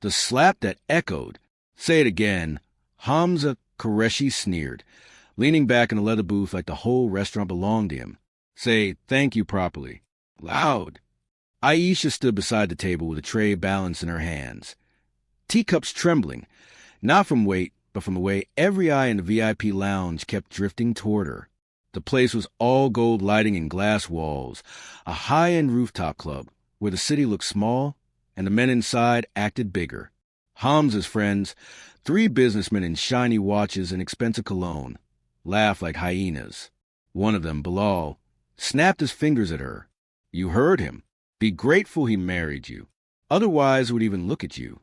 The slap that echoed. Say it again. Hamza Qureshi sneered, leaning back in the leather booth like the whole restaurant belonged to him. Say thank you properly. Loud. Aisha stood beside the table with a tray balanced in her hands. Teacups trembling, not from weight, but from the way every eye in the VIP lounge kept drifting toward her. The place was all gold lighting and glass walls, a high-end rooftop club where the city looked small and the men inside acted bigger. Hamza's friends, 3 businessmen in shiny watches and expensive cologne, laughed like hyenas. One of them, Bilal, snapped his fingers at her. You heard him. Be grateful he married you. Otherwise would even look at you.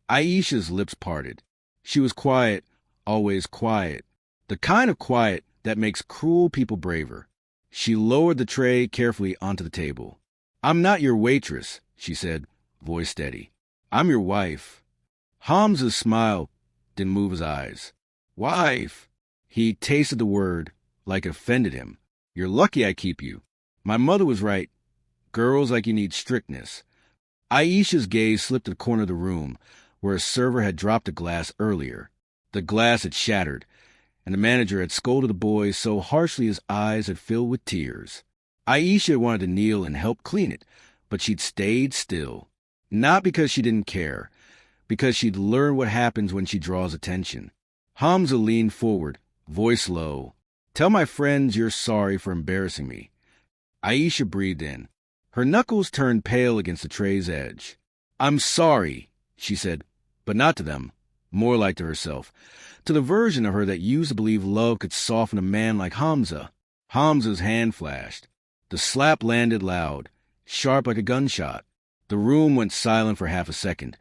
Aisha's lips parted. She was quiet, always quiet. The kind of quiet that makes cruel people braver. She lowered the tray carefully onto the table. I'm not your waitress, she said, voice steady. I'm your wife. Hamza's smile didn't move his eyes. Wife. He tasted the word like it offended him. You're lucky I keep you. My mother was right. Girls like you need strictness. Aisha's gaze slipped to the corner of the room where a server had dropped a glass earlier. The glass had shattered, and the manager had scolded the boy so harshly his eyes had filled with tears. Aisha wanted to kneel and help clean it, but she'd stayed still. Not because she didn't care, because she'd learned what happens when she draws attention. Hamza leaned forward, voice low. Tell my friends you're sorry for embarrassing me. Aisha breathed in. Her knuckles turned pale against the tray's edge. I'm sorry, she said, but not to them. More like to herself, to the version of her that used to believe love could soften a man like Hamza. Hamza's hand flashed. The slap landed loud, sharp like a gunshot. The room went silent for half a second.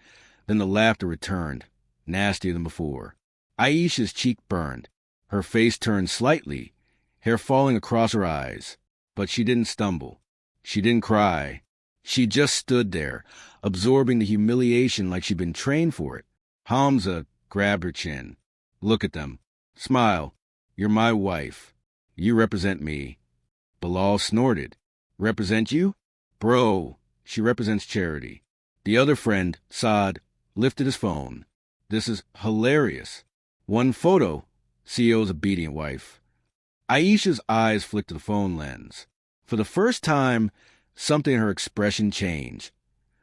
Then the laughter returned, nastier than before. Aisha's cheek burned. Her face turned slightly, hair falling across her eyes. But she didn't stumble. She didn't cry. She just stood there, absorbing the humiliation like she'd been trained for it. Hamza grabbed her chin. Look at them. Smile. You're my wife. You represent me. Bilal snorted. Represent you? Bro, she represents charity. The other friend, Saad, lifted his phone. This is hilarious. One photo. CEO's obedient wife. Aisha's eyes flicked to the phone lens. For the first time, something in her expression changed.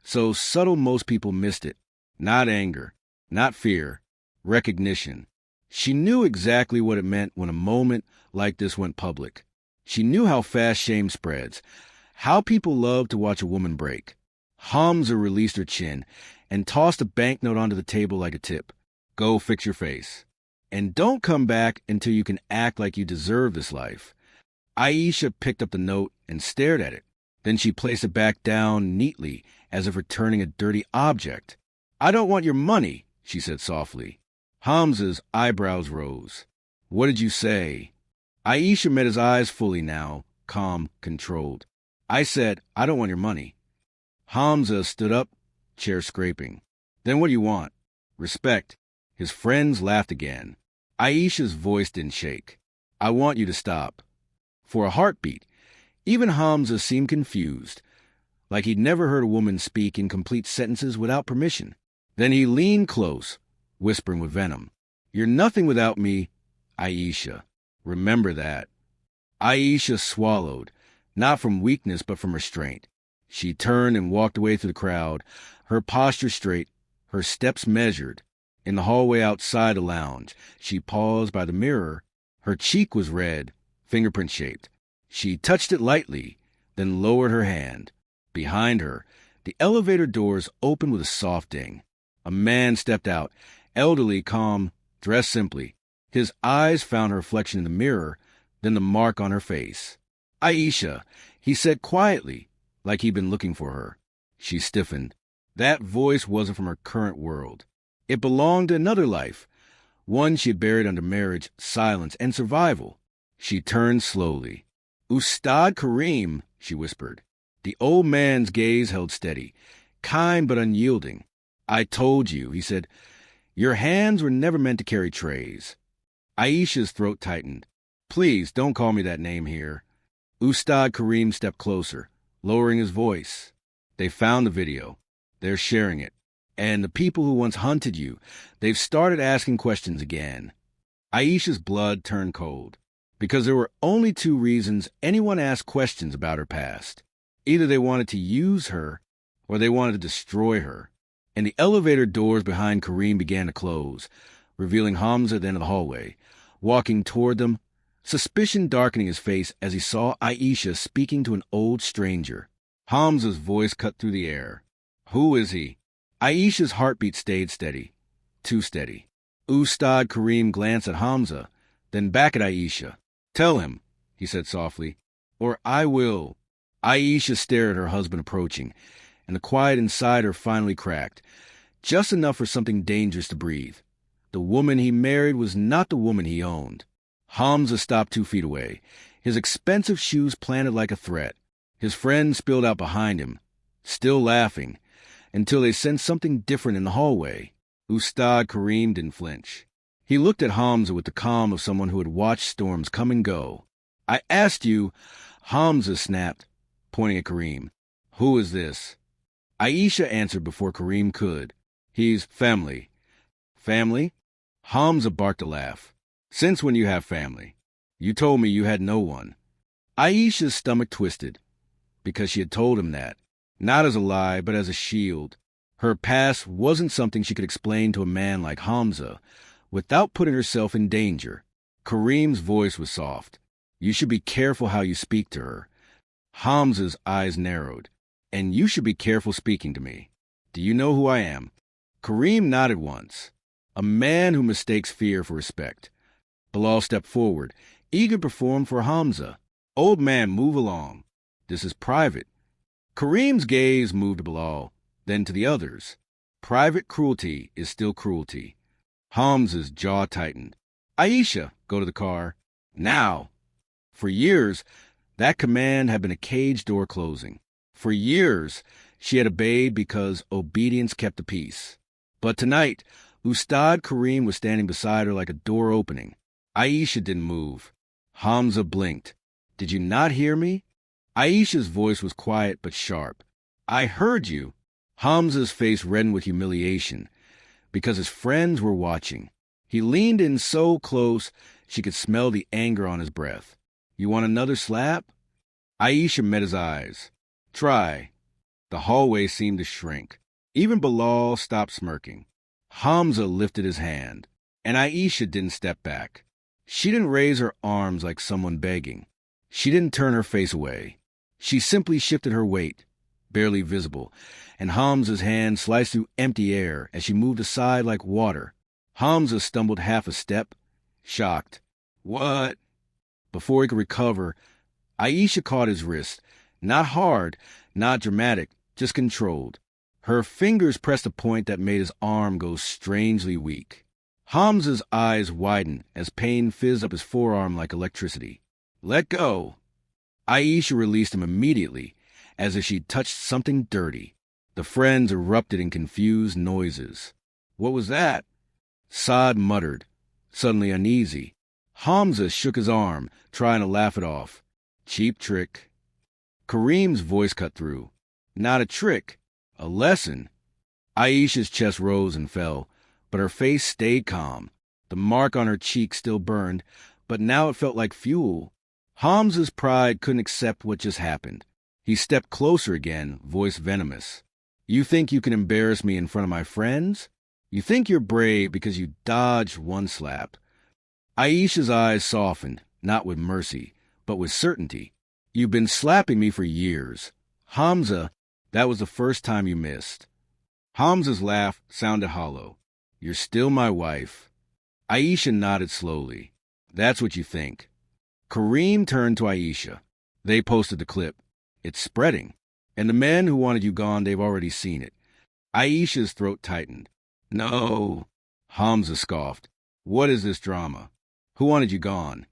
So subtle most people missed it. Not anger. Not fear. Recognition. She knew exactly what it meant when a moment like this went public. She knew how fast shame spreads, how people love to watch a woman break. Hamza released her chin and tossed a banknote onto the table like a tip. Go fix your face. And don't come back until you can act like you deserve this life. Aisha picked up the note and stared at it. Then she placed it back down neatly, as if returning a dirty object. I don't want your money, she said softly. Hamza's eyebrows rose. What did you say? Aisha met his eyes fully now, calm, controlled. I said, I don't want your money. Hamza stood up, chair scraping. Then what do you want? Respect. His friends laughed again. Aisha's voice didn't shake. I want you to stop. For a heartbeat, even Hamza seemed confused, like he'd never heard a woman speak in complete sentences without permission. Then he leaned close, whispering with venom. You're nothing without me, Aisha. Remember that. Aisha swallowed, not from weakness but from restraint. She turned and walked away through the crowd, her posture straight, her steps measured. In the hallway outside the lounge, she paused by the mirror. Her cheek was red, fingerprint-shaped. She touched it lightly, then lowered her hand. Behind her, the elevator doors opened with a soft ding. A man stepped out, elderly, calm, dressed simply. His eyes found her reflection in the mirror, then the mark on her face. Aisha, he said quietly, like he'd been looking for her. She stiffened. That voice wasn't from her current world. It belonged to another life, one she had buried under marriage, silence, and survival. She turned slowly. Ustad Kareem, she whispered. The old man's gaze held steady, kind but unyielding. I told you, he said. Your hands were never meant to carry trays. Aisha's throat tightened. Please, don't call me that name here. Ustad Kareem stepped closer, lowering his voice. They found the video. They're sharing it. And the people who once hunted you, they've started asking questions again. Aisha's blood turned cold, because there were only two reasons anyone asked questions about her past. Either they wanted to use her, or they wanted to destroy her. And the elevator doors behind Kareem began to close, revealing Hamza at the end of the hallway, walking toward them, suspicion darkening his face as he saw Aisha speaking to an old stranger. Hamza's voice cut through the air. Who is he? Aisha's heartbeat stayed steady. Too steady. Ustad Kareem glanced at Hamza, then back at Aisha. Tell him, he said softly, or I will. Aisha stared at her husband approaching, and the quiet inside her finally cracked, just enough for something dangerous to breathe. The woman he married was not the woman he owned. Hamza stopped 2 feet away, his expensive shoes planted like a threat. His friend spilled out behind him, still laughing, until they sensed something different in the hallway. Ustad Kareem didn't flinch. He looked at Hamza with the calm of someone who had watched storms come and go. I asked you, Hamza snapped, pointing at Kareem. Who is this? Aisha answered before Kareem could. He's family. Family? Hamza barked a laugh. Since when you have family? You told me you had no one. Aisha's stomach twisted, because she had told him that, not as a lie, but as a shield. Her past wasn't something she could explain to a man like Hamza without putting herself in danger. Kareem's voice was soft. You should be careful how you speak to her. Hamza's eyes narrowed. And you should be careful speaking to me. Do you know who I am? Kareem nodded once. A man who mistakes fear for respect. Bilal stepped forward, eager to perform for Hamza. Old man, move along. This is private. Kareem's gaze moved to Bilal, then to the others. Private cruelty is still cruelty. Hamza's jaw tightened. Aisha, go to the car. Now. For years, that command had been a cage door closing. For years, she had obeyed because obedience kept the peace. But tonight, Ustad Kareem was standing beside her like a door opening. Aisha didn't move. Hamza blinked. Did you not hear me? Aisha's voice was quiet but sharp. I heard you. Hamza's face reddened with humiliation, because his friends were watching. He leaned in so close she could smell the anger on his breath. You want another slap? Aisha met his eyes. Try. The hallway seemed to shrink. Even Bilal stopped smirking. Hamza lifted his hand, and Aisha didn't step back. She didn't raise her arms like someone begging. She didn't turn her face away. She simply shifted her weight, barely visible, and Hamza's hand sliced through empty air as she moved aside like water. Hamza stumbled half a step, shocked. What? Before he could recover, Aisha caught his wrist. Not hard, not dramatic, just controlled. Her fingers pressed a point that made his arm go strangely weak. Hamza's eyes widened as pain fizzed up his forearm like electricity. Let go. Aisha released him immediately, as if she'd touched something dirty. The friends erupted in confused noises. What was that? Saad muttered, suddenly uneasy. Hamza shook his arm, trying to laugh it off. Cheap trick. Kareem's voice cut through. Not a trick. A lesson. Aisha's chest rose and fell, but her face stayed calm. The mark on her cheek still burned, but now it felt like fuel. Hamza's pride couldn't accept what just happened. He stepped closer again, voice venomous. You think you can embarrass me in front of my friends? You think you're brave because you dodged one slap. Aisha's eyes softened, not with mercy, but with certainty. You've been slapping me for years. Hamza, that was the first time you missed. Hamza's laugh sounded hollow. You're still my wife. Aisha nodded slowly. That's what you think. Kareem turned to Aisha. They posted the clip. It's spreading. And the men who wanted you gone, they've already seen it. Aisha's throat tightened. No. Hamza scoffed. What is this drama? Who wanted you gone?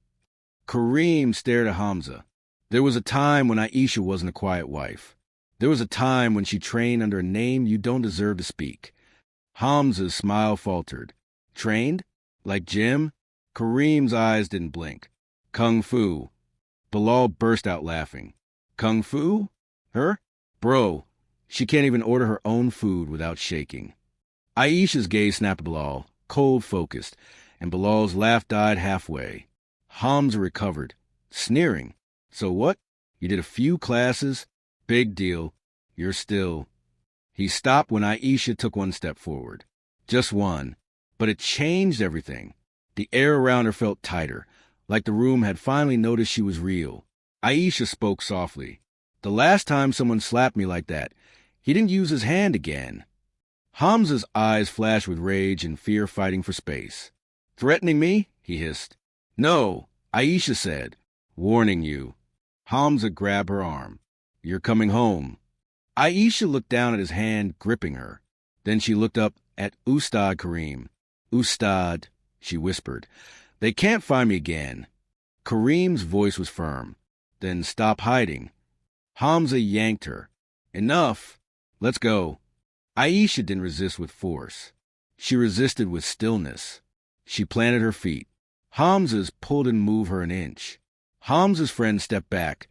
Kareem stared at Hamza. There was a time when Aisha wasn't a quiet wife. There was a time when she trained under a name you don't deserve to speak. Hamza's smile faltered. Trained? Like Jim? Kareem's eyes didn't blink. Kung Fu. Bilal burst out laughing. Kung Fu? Her? Bro, she can't even order her own food without shaking. Aisha's gaze snapped at Bilal, cold focused, and Bilal's laugh died halfway. Hamza recovered, sneering. So what? You did a few classes? Big deal. You're still... He stopped when Aisha took one step forward. Just one. But it changed everything. The air around her felt tighter, like the room had finally noticed she was real. Aisha spoke softly. The last time someone slapped me like that, he didn't use his hand again. Hamza's eyes flashed with rage and fear fighting for space. Threatening me? He hissed. No, Aisha said. Warning you. Hamza grabbed her arm. You're coming home. Aisha looked down at his hand, gripping her. Then she looked up at Ustad Kareem. Ustad, she whispered. They can't find me again. Kareem's voice was firm. Then stop hiding. Hamza yanked her. Enough. Let's go. Aisha didn't resist with force. She resisted with stillness. She planted her feet. Hamza's pulled didn't move her an inch. Hamza's friend stepped back,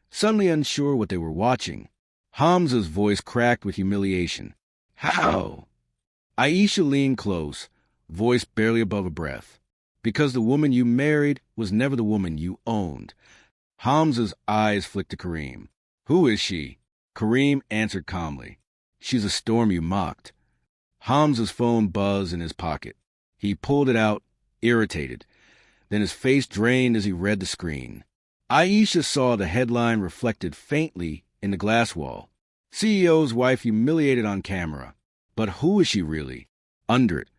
suddenly unsure what they were watching. Hamza's voice cracked with humiliation. How? Aisha leaned close, voice barely above a breath. Because the woman you married was never the woman you owned. Hamza's eyes flicked to Kareem. Who is she? Kareem answered calmly. She's a storm you mocked. Hamza's phone buzzed in his pocket. He pulled it out, irritated. Then his face drained as he read the screen. Aisha saw the headline reflected faintly in the glass wall. CEO's wife humiliated on camera. But who is she really? Under it,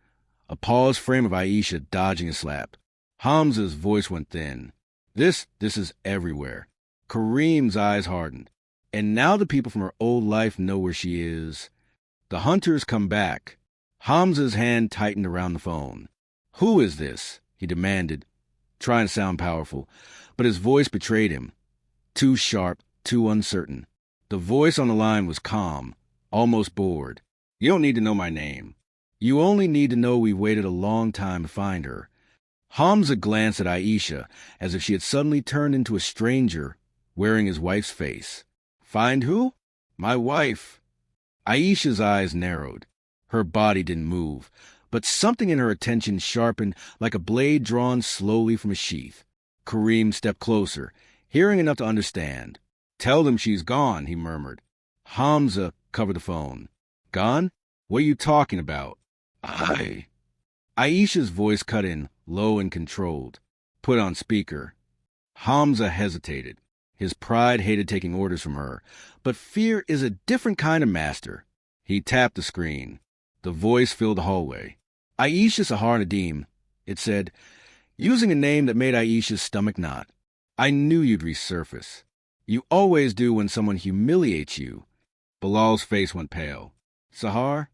a paused frame of Aisha dodging a slap. Hamza's voice went thin. This is everywhere. Kareem's eyes hardened. And now the people from her old life know where she is. The hunters come back. Hamza's hand tightened around the phone. Who is this? He demanded, trying to sound powerful, but his voice betrayed him. Too sharp, too uncertain. The voice on the line was calm, almost bored. You don't need to know my name. You only need to know we waited a long time to find her. Hamza glanced at Aisha as if she had suddenly turned into a stranger wearing his wife's face. Find who? My wife. Aisha's eyes narrowed. Her body didn't move, but something in her attention sharpened like a blade drawn slowly from a sheath. Kareem stepped closer, hearing enough to understand. Tell them she's gone, he murmured. Hamza covered the phone. Gone? What are you talking about? Aisha's voice cut in, low and controlled. Put on speaker. Hamza hesitated. His pride hated taking orders from her, but fear is a different kind of master. He tapped the screen. The voice filled the hallway. Aisha Sahar Nadim, it said, using a name that made Aisha's stomach knot. I knew you'd resurface. You always do when someone humiliates you. Bilal's face went pale. Sahar?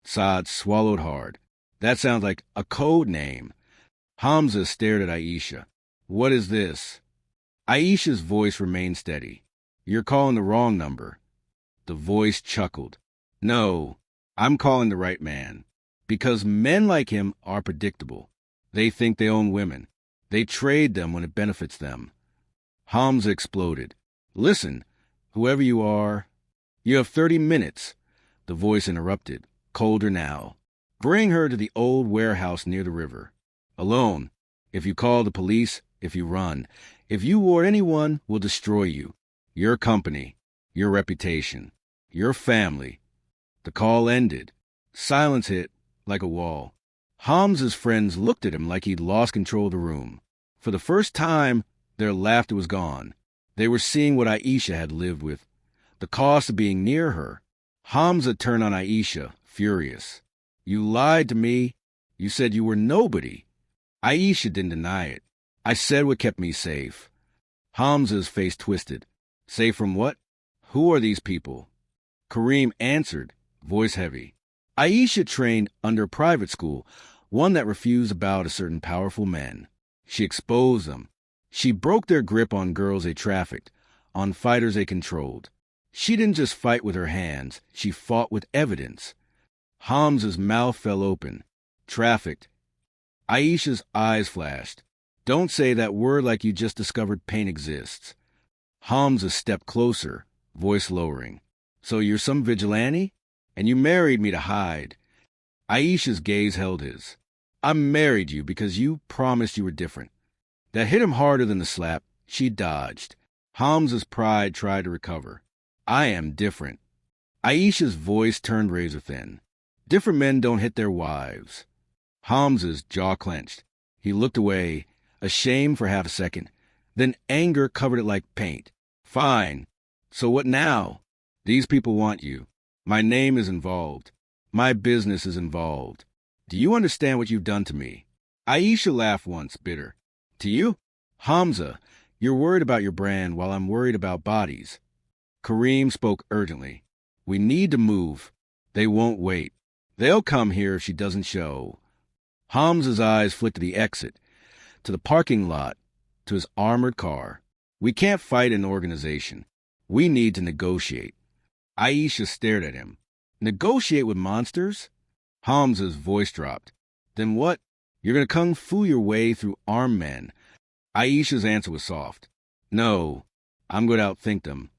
Saad swallowed hard. That sounds like a code name. Hamza stared at Aisha. What is this? Aisha's voice remained steady. You're calling the wrong number. The voice chuckled. No, I'm calling the right man. Because men like him are predictable. They think they own women. They trade them when it benefits them. Hamza exploded. Listen, whoever you are, you have 30 minutes. The voice interrupted, colder now. Bring her to the old warehouse near the river. Alone. If you call the police, if you run, if you or anyone will destroy you, your company, your reputation, your family. The call ended. Silence hit like a wall. Hamza's friends looked at him like he'd lost control of the room. For the first time, their laughter was gone. They were seeing what Aisha had lived with, the cost of being near her. Hamza turned on Aisha, furious. You lied to me. You said you were nobody. Aisha didn't deny it. I said what kept me safe. Hamza's face twisted. Safe from what? Who are these people? Kareem answered, voice heavy. Aisha trained under a private school, one that refused to bow to certain powerful men. She exposed them. She broke their grip on girls they trafficked, on fighters they controlled. She didn't just fight with her hands, she fought with evidence. Hamza's mouth fell open. Trafficked. Aisha's eyes flashed. Don't say that word like you just discovered pain exists. Hamza stepped closer, voice lowering. So you're some vigilante? And you married me to hide. Aisha's gaze held his. I married you because you promised you were different. That hit him harder than the slap. She dodged. Hamza's pride tried to recover. I am different. Aisha's voice turned razor thin. Different men don't hit their wives. Hamza's jaw clenched. He looked away, ashamed for half a second. Then anger covered it like paint. Fine. So what now? These people want you. My name is involved. My business is involved. Do you understand what you've done to me? Aisha laughed once, bitter. To you? Hamza, you're worried about your brand while I'm worried about bodies. Kareem spoke urgently. We need to move. They won't wait. They'll come here if she doesn't show. Hamza's eyes flicked to the exit, to the parking lot, to his armored car. We can't fight an organization. We need to negotiate. Aisha stared at him. Negotiate with monsters? Hamza's voice dropped. Then what? You're going to kung fu your way through armed men. Aisha's answer was soft. No, I'm going to outthink them.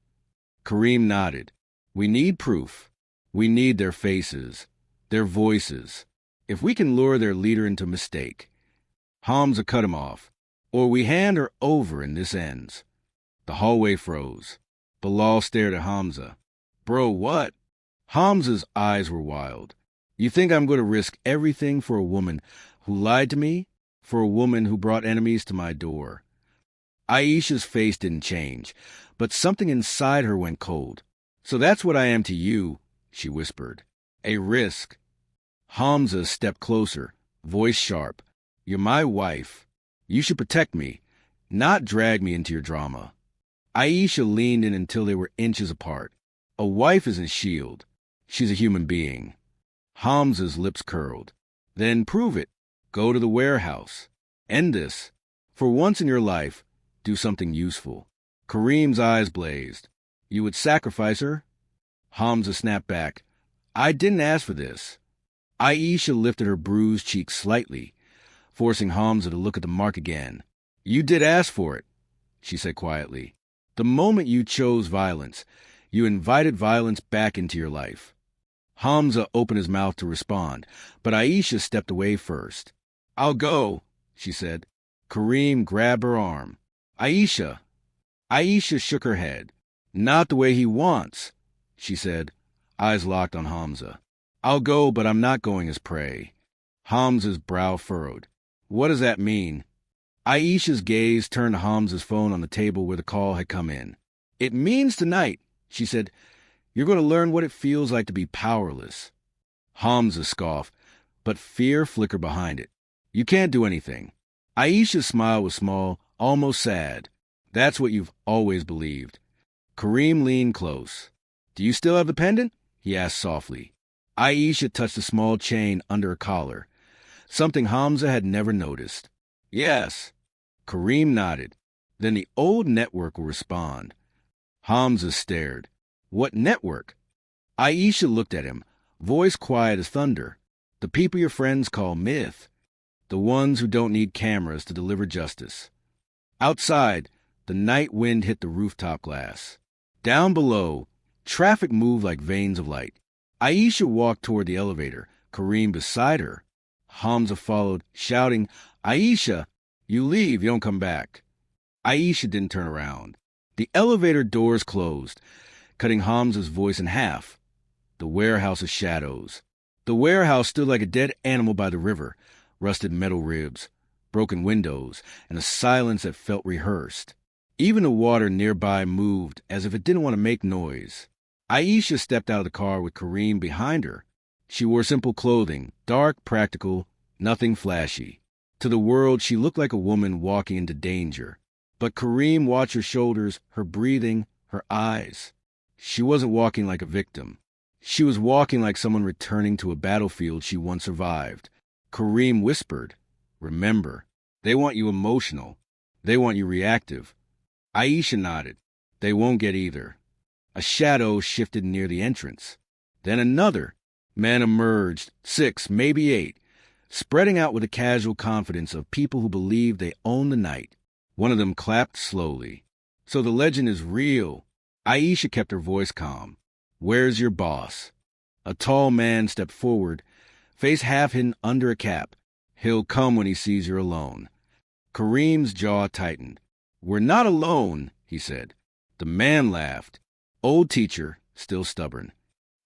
Kareem nodded. We need proof. We need their faces, their voices. If we can lure their leader into mistake. Hamza cut him off. Or we hand her over and this ends. The hallway froze. Bilal stared at Hamza. Bro, what? Hamza's eyes were wild. You think I'm going to risk everything for a woman who lied to me? For a woman who brought enemies to my door? Aisha's face didn't change, but something inside her went cold. So that's what I am to you, she whispered. A risk. Hamza stepped closer, voice sharp. You're my wife. You should protect me, not drag me into your drama. Aisha leaned in until they were inches apart. A wife isn't a shield. She's a human being. Hamza's lips curled. Then prove it. Go to the warehouse. End this. For once in your life, do something useful. Kareem's eyes blazed. You would sacrifice her? Hamza snapped back. I didn't ask for this. Aisha lifted her bruised cheek slightly, forcing Hamza to look at the mark again. You did ask for it, she said quietly. The moment you chose violence, you invited violence back into your life. Hamza opened his mouth to respond, but Aisha stepped away first. I'll go, she said. Kareem grabbed her arm. Aisha. Aisha shook her head. Not the way he wants, she said, eyes locked on Hamza. I'll go, but I'm not going as prey. Hamza's brow furrowed. What does that mean? Aisha's gaze turned to Hamza's phone on the table where the call had come in. It means tonight, she said, you're going to learn what it feels like to be powerless. Hamza scoffed, but fear flickered behind it. You can't do anything. Aisha's smile was small, almost sad. That's what you've always believed. Kareem leaned close. Do you still have the pendant? He asked softly. Aisha touched a small chain under her collar, something Hamza had never noticed. Yes. Kareem nodded. Then the old network will respond. Hamza stared. What network? Aisha looked at him, voice quiet as thunder. The people your friends call myth. The ones who don't need cameras to deliver justice. Outside, the night wind hit the rooftop glass. Down below, traffic moved like veins of light. Aisha walked toward the elevator, Kareem beside her. Hamza followed, shouting, Aisha, you leave, you don't come back. Aisha didn't turn around. The elevator doors closed, cutting Hamza's voice in half. The warehouse of shadows. The warehouse stood like a dead animal by the river, rusted metal ribs, broken windows, and a silence that felt rehearsed. Even the water nearby moved as if it didn't want to make noise. Aisha stepped out of the car with Kareem behind her. She wore simple clothing, dark, practical, nothing flashy. To the world, she looked like a woman walking into danger. But Kareem watched her shoulders, her breathing, her eyes. She wasn't walking like a victim. She was walking like someone returning to a battlefield she once survived. Kareem whispered, Remember, they want you emotional. They want you reactive. Aisha nodded. They won't get either. A shadow shifted near the entrance. Then another. Men emerged, 6, maybe 8, spreading out with the casual confidence of people who believe they own the night. One of them clapped slowly. So the legend is real. Aisha kept her voice calm. Where's your boss? A tall man stepped forward, face half hidden under a cap. He'll come when he sees you're alone. Kareem's jaw tightened. We're not alone, he said. The man laughed. Old teacher, still stubborn.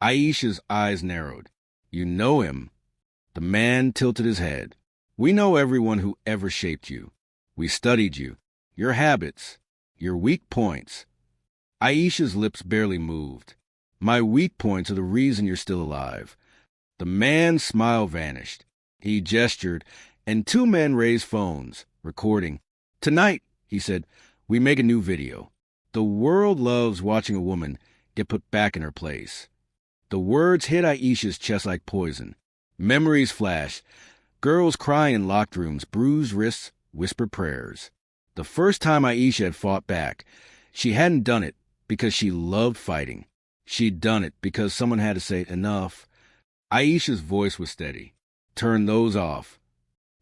Aisha's eyes narrowed. You know him? The man tilted his head. We know everyone who ever shaped you. We studied you, your habits, your weak points. Aisha's lips barely moved. My weak points are the reason you're still alive. The man's smile vanished. He gestured, and two men raised phones, recording. Tonight, he said, we make a new video. The world loves watching a woman get put back in her place. The words hit Aisha's chest like poison. Memories flashed. Girls crying in locked rooms, bruised wrists, whispered prayers. The first time Aisha had fought back, she hadn't done it because she loved fighting. She'd done it because someone had to say enough. Aisha's voice was steady. Turn those off.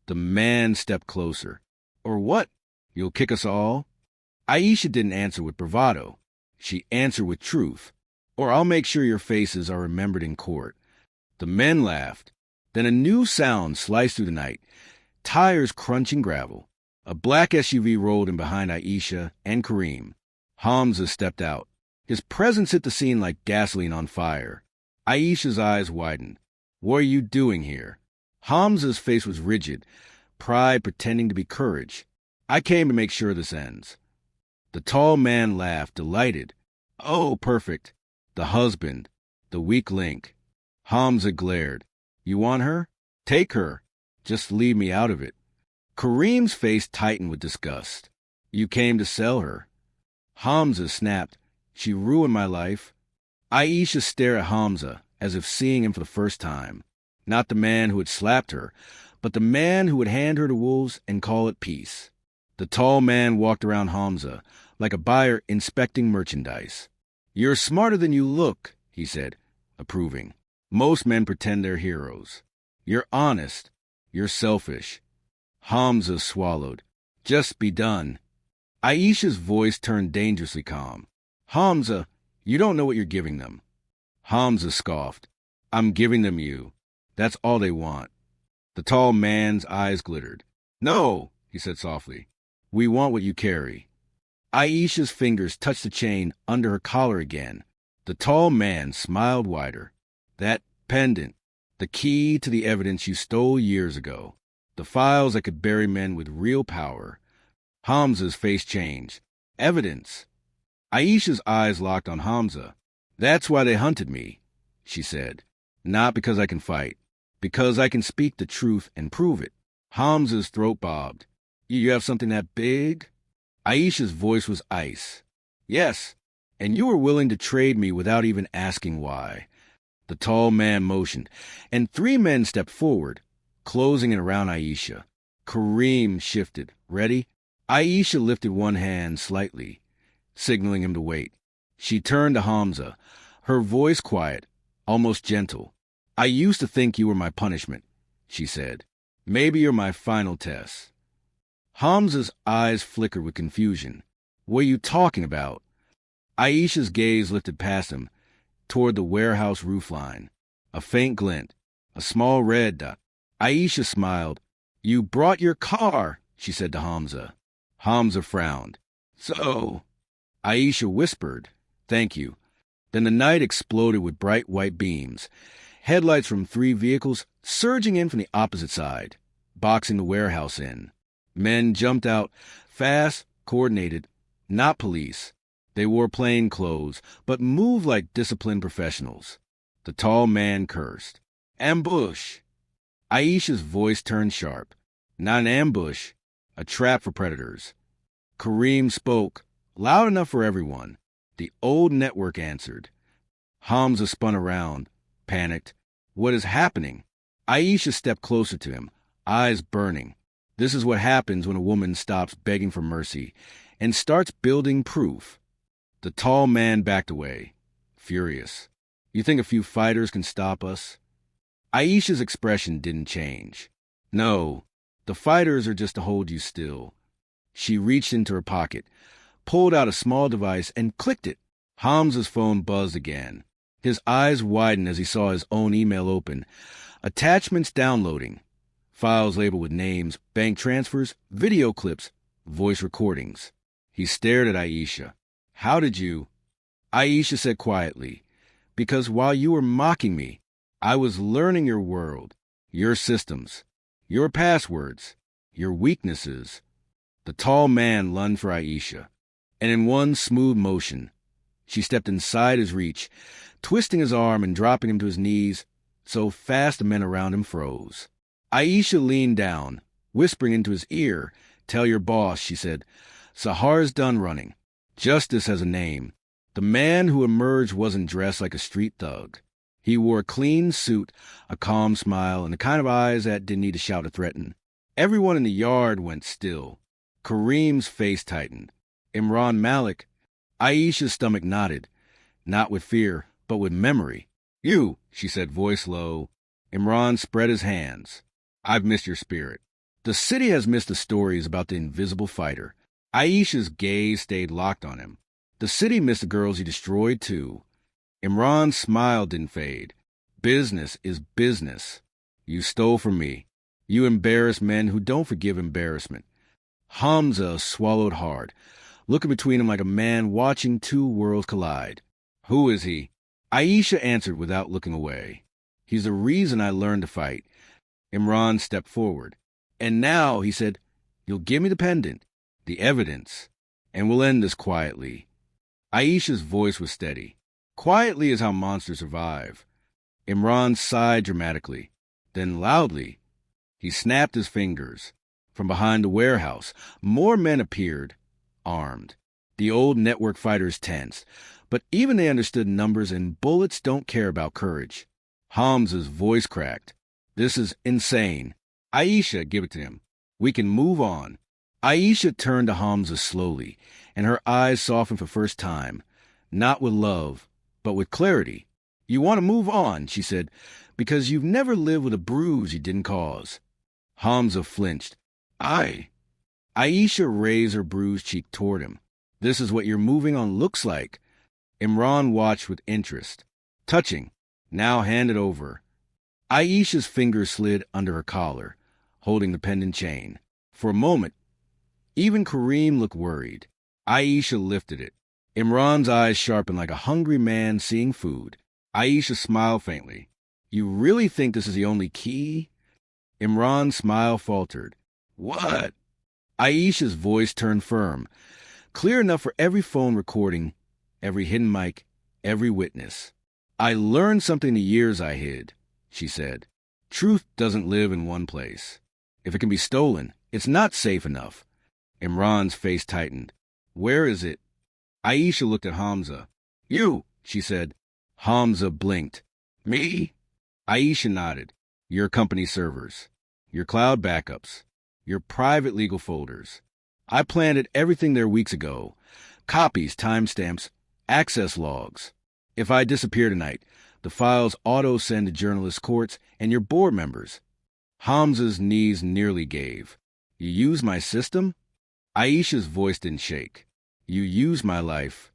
The man stepped closer. Or what? You'll kick us all? Aisha didn't answer with bravado. She answered with truth. Or I'll make sure your faces are remembered in court. The men laughed. Then a new sound sliced through the night. Tires crunching gravel. A black SUV rolled in behind Aisha and Kareem. Hamza stepped out. His presence hit the scene like gasoline on fire. Aisha's eyes widened. What are you doing here? Hamza's face was rigid, pride pretending to be courage. I came to make sure this ends. The tall man laughed, delighted. Oh, perfect. The husband, the weak link. Hamza glared. You want her? Take her. Just leave me out of it. Kareem's face tightened with disgust. You came to sell her. Hamza snapped. She ruined my life. Aisha stared at Hamza, as if seeing him for the first time. Not the man who had slapped her, but the man who would hand her to wolves and call it peace. The tall man walked around Hamza, like a buyer inspecting merchandise. You're smarter than you look, he said, approving. Most men pretend they're heroes. You're honest. You're selfish. Hamza swallowed. Just be done. Aisha's voice turned dangerously calm. Hamza, you don't know what you're giving them. Hamza scoffed. I'm giving them you. That's all they want. The tall man's eyes glittered. No, he said softly. We want what you carry. Aisha's fingers touched the chain under her collar again. The tall man smiled wider. That pendant, the key to the evidence you stole years ago. The files that could bury men with real power. Hamza's face changed. Evidence. Aisha's eyes locked on Hamza. That's why they hunted me, she said. Not because I can fight. Because I can speak the truth and prove it. Hamza's throat bobbed. You have something that big? Aisha's voice was ice. Yes, and you were willing to trade me without even asking why. The tall man motioned, and three men stepped forward, closing in around Aisha. Kareem shifted. Ready? Aisha lifted one hand slightly, signaling him to wait. She turned to Hamza, her voice quiet, almost gentle. I used to think you were my punishment, she said. Maybe you're my final test. Hamza's eyes flickered with confusion. What are you talking about? Aisha's gaze lifted past him, toward the warehouse roofline. A faint glint, a small red dot. Aisha smiled. You brought your car, she said to Hamza. Hamza frowned. So, Aisha whispered, thank you. Then the night exploded with bright white beams, headlights from three vehicles surging in from the opposite side, boxing the warehouse in. Men jumped out, fast, coordinated, not police. They wore plain clothes, but moved like disciplined professionals. The tall man cursed. Ambush! Aisha's voice turned sharp. Not an ambush, a trap for predators. Kareem spoke, loud enough for everyone. The old network answered. Hamza spun around, panicked. What is happening? Aisha stepped closer to him, eyes burning. This is what happens when a woman stops begging for mercy and starts building proof. The tall man backed away, furious. You think a few fighters can stop us? Aisha's expression didn't change. No, the fighters are just to hold you still. She reached into her pocket, pulled out a small device, and clicked it. Hamza's phone buzzed again. His eyes widened as he saw his own email open. Attachments downloading. Files labeled with names, bank transfers, video clips, voice recordings. He stared at Aisha. How did you? Aisha said quietly, because while you were mocking me, I was learning your world, your systems, your passwords, your weaknesses. The tall man lunged for Aisha, and in one smooth motion, she stepped inside his reach, twisting his arm and dropping him to his knees so fast the men around him froze. Aisha leaned down, whispering into his ear. Tell your boss, she said. Sahar's done running. Justice has a name. The man who emerged wasn't dressed like a street thug. He wore a clean suit, a calm smile, and the kind of eyes that didn't need to shout or threaten. Everyone in the yard went still. Kareem's face tightened. Imran Malik. Aisha's stomach knotted, not with fear, but with memory. You, she said, voice low. Imran spread his hands. I've missed your spirit. The city has missed the stories about the invisible fighter. Aisha's gaze stayed locked on him. The city missed the girls he destroyed, too. Imran's smile didn't fade. Business is business. You stole from me. You embarrass men who don't forgive embarrassment. Hamza swallowed hard, looking between them like a man watching two worlds collide. Who is he? Aisha answered without looking away. He's the reason I learned to fight. Imran stepped forward. And now, he said, you'll give me the pendant, the evidence, and we'll end this quietly. Aisha's voice was steady. Quietly is how monsters survive. Imran sighed dramatically. Then loudly, he snapped his fingers. From behind the warehouse, more men appeared, armed. The old network fighters tensed, but even they understood numbers and bullets don't care about courage. Hamza's voice cracked. This is insane. Aisha, give it to him. We can move on. Aisha turned to Hamza slowly, and her eyes softened for the first time, not with love, but with clarity. You want to move on, she said, because you've never lived with a bruise you didn't cause. Hamza flinched. Aisha raised her bruised cheek toward him. This is what your moving on looks like. Imran watched with interest. Touching. Now hand it over. Aisha's fingers slid under her collar, holding the pendant chain. For a moment, even Kareem looked worried. Aisha lifted it. Imran's eyes sharpened like a hungry man seeing food. Aisha smiled faintly. You really think this is the only key? Imran's smile faltered. What? Aisha's voice turned firm, clear enough for every phone recording, every hidden mic, every witness. I learned something the years I hid, she said. Truth doesn't live in one place. If it can be stolen, it's not safe enough. Imran's face tightened. Where is it? Aisha looked at Hamza. You, she said. Hamza blinked. Me? Aisha nodded. Your company servers. Your cloud backups. Your private legal folders. I planted everything there weeks ago. Copies, timestamps, access logs. If I disappear tonight, the files auto-send to journalists' courts and your board members. Hamza's knees nearly gave. You use my system? Aisha's voice didn't shake. You use my life.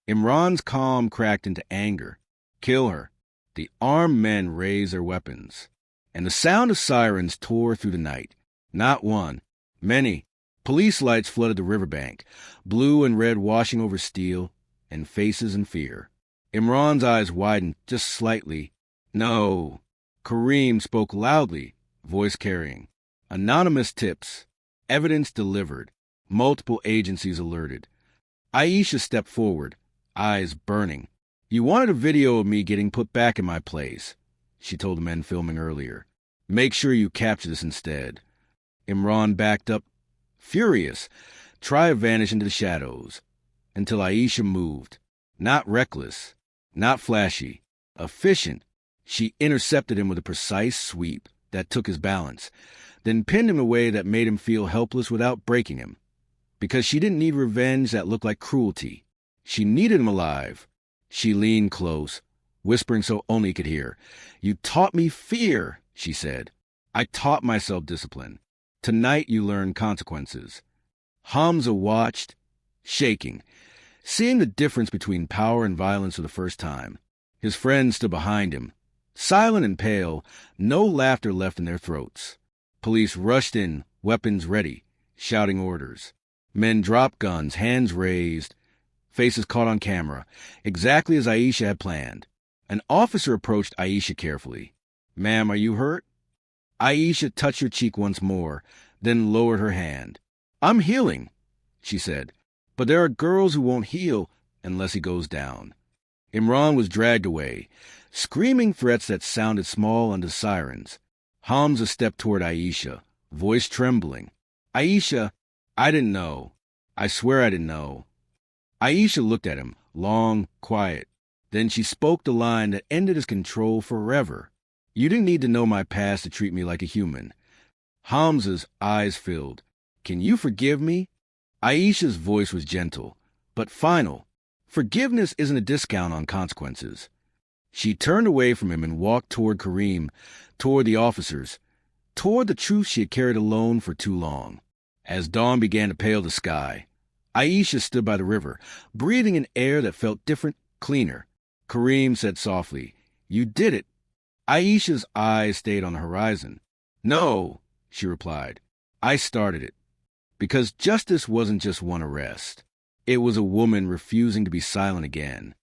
Imran's calm cracked into anger. Kill her. The armed men raised their weapons, and the sound of sirens tore through the night. Not one, many. Police lights flooded the riverbank, blue and red washing over steel, and faces in fear. Imran's eyes widened just slightly. No. Kareem spoke loudly, voice carrying. Anonymous tips. Evidence delivered. Multiple agencies alerted. Aisha stepped forward, eyes burning. You wanted a video of me getting put back in my place, she told the men filming earlier. Make sure you capture this instead. Imran backed up, furious, tried to vanish into the shadows, until Aisha moved. Not reckless, not flashy, efficient. She intercepted him with a precise sweep that took his balance, then pinned him in a way that made him feel helpless without breaking him. Because she didn't need revenge that looked like cruelty. She needed him alive. She leaned close, whispering so only he could hear. You taught me fear, she said. I taught myself discipline. Tonight you learn consequences. Hamza watched, shaking, seeing the difference between power and violence for the first time. His friend stood behind him, Silent and pale, no laughter left in their throats. Police rushed in, weapons ready, shouting orders. Men dropped guns, hands raised, faces caught on camera, exactly as Aisha had planned. An officer approached Aisha carefully. "Ma'am, are you hurt?" Aisha touched her cheek once more, then lowered her hand. "I'm healing," she said, "but there are girls who won't heal unless he goes down." Imran was dragged away, screaming threats that sounded small under sirens. Hamza stepped toward Aisha, voice trembling. "Aisha, I didn't know. I swear I didn't know." Aisha looked at him, long, quiet. Then she spoke the line that ended his control forever. "You didn't need to know my past to treat me like a human." Hamza's eyes filled. "Can you forgive me?" Aisha's voice was gentle, but final. Forgiveness isn't a discount on consequences. She turned away from him and walked toward Kareem, toward the officers, toward the truth she had carried alone for too long. As dawn began to pale the sky, Aisha stood by the river, breathing an air that felt different, cleaner. Kareem said softly, "You did it." Aisha's eyes stayed on the horizon. "No," she replied. "I started it." Because justice wasn't just one arrest. It was a woman refusing to be silent again.